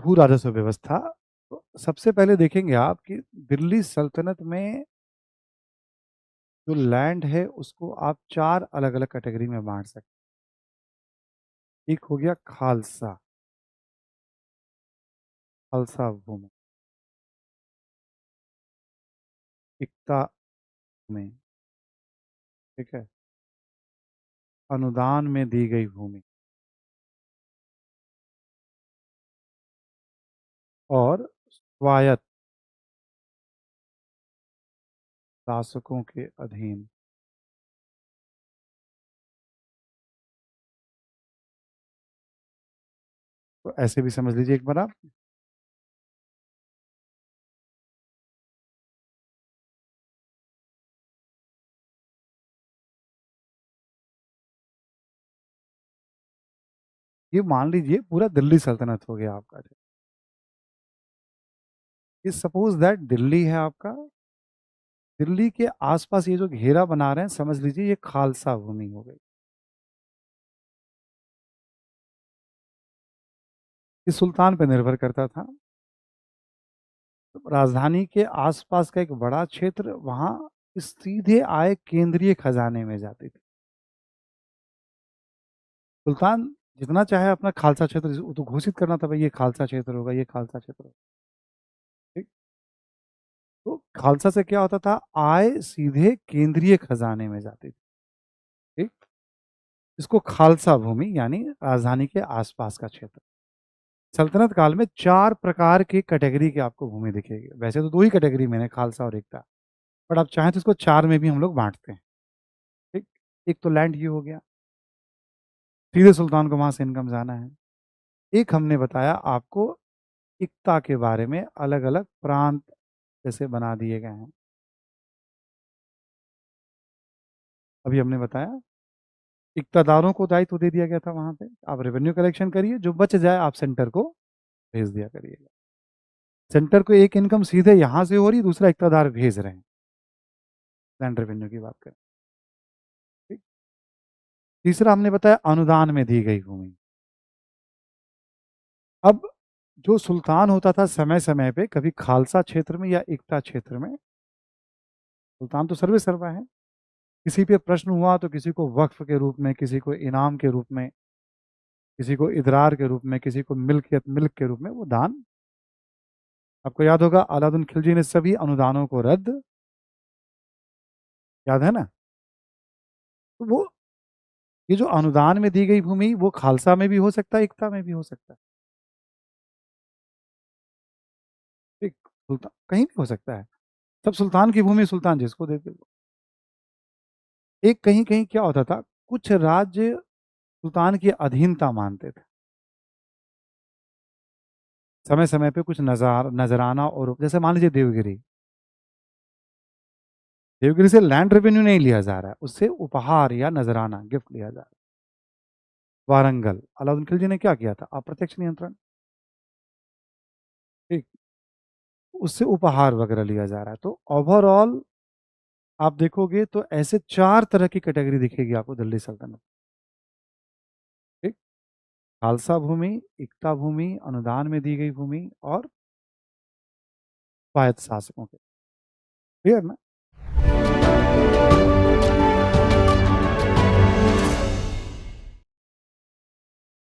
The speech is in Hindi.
भू राजस्व व्यवस्था। तो सबसे पहले देखेंगे आप कि दिल्ली सल्तनत में जो लैंड है उसको आप 4 अलग-अलग कैटेगरी में बाँट सकते हैं। एक हो गया खालसा, खालसा भूमि, इक्ता में, ठीक है? अनुदान में दी गई भूमि और स्वायत्त शासकों के अधीन। तो ऐसे भी समझ लीजिए एक बार आप। ये मान लीजिए पूरा दिल्ली सल्तनत हो गया आपका। ये सपोज़ दैट दिल्ली है आपका, दिल्ली के आस-पास ये जो घेरा बना रहे हैं समझ लीजिए ये खालसा भूमि हो गई। ये सुल्तान पे निर्भर करता था। तो राजधानी के आस-पास का एक बड़ा क्षेत्र वहाँ सीधे आय केंद्रीय खजाने में जाती थी। सुल्तान जितना चाहे अपना खालसा क्षेत्र वो तो घोषित करना था, भाई ये खालसा क्षेत्र होगा, ये खालसा क्षेत्र होगा, ठीक? तो खालसा से क्या होता था, आय सीधे केंद्रीय खजाने में जाती थी, ठीक? इसको खालसा भूमि यानी राजधानी के आस-पास का क्षेत्र। सल्तनत काल में 4 प्रकार की कैटेगरी की आपको भूमि दिखेगी। वैसे तो 2 ही कैटेगरी में है, खालसा और एकता, बट आप चाहें तो इसको 4 में भी हम लोग बाँटते हैं, ठीक? एक तो लैंड ये हो गया, सीधे सुल्तान को वहाँ से इनकम जाना है। एक हमने बताया आपको इक्ता के बारे में, अलग-अलग प्रांत जैसे बना दिए गए हैं। अभी हमने बताया इक्तादारों को दायित्व दे दिया गया था वहाँ पे, आप रेवेन्यू कलेक्शन करिए, जो बच जाए आप सेंटर को भेज दिया करिएगा। सेंटर को एक इनकम सीधे यहाँ से हो रही है, दूसरा इक्तादार भेज रहे हैं, लैंड रेवेन्यू की बात करें, ठीक। तीसरा हमने बताया अनुदान में दी गई भूमि। अब जो सुल्तान होता था समय-समय पे कभी खालसा क्षेत्र में या इक्ता क्षेत्र में, सुल्तान तो सर्वे सर्वा है, किसी पे प्रश्न हुआ तो किसी को वक्फ के रूप में, किसी को इनाम के रूप में, किसी को इदरार के रूप में, किसी को मिल्क के रूप में वो दान। आपको याद होगा अलाउद्दीन खिलजी ने सभी अनुदानों को रद्द, याद है ना? तो वो ये जो अनुदान में दी गई भूमि वो खालसा में भी हो सकता है, इक्ता में भी हो सकता है, ठीक? कहीं भी हो सकता है। तब सुल्तान की भूमि सुल्तान जिसको देते वो। एक कहीं-कहीं क्या होता था, कुछ राज्य सुल्तान की अधीनता मानते थे। समय-समय पे कुछ नज़राना और जैसे मान लीजिए देवगिरी। देवगिरी से लैंड रेवेन्यू नहीं लिया जा रहा है, उससे उपहार या नज़राना गिफ्ट लिया जा रहा है। वारंगल, अलाउद्दीन खिलजी ने क्या किया था? अप्रत्यक्ष नियंत्रण, ठीक? उससे उपहार वगैरह लिया जा रहा है। तो ओवरऑल आप देखोगे तो ऐसे 4 तरह की कैटेगरी दिखेगी आपको दिल्ली सल्तनत, ठीक? खालसा भूमि, इक्ता भूमि, अनुदान में दी गई भूमि और स्वायत्त शासकों के। क्लियर ना?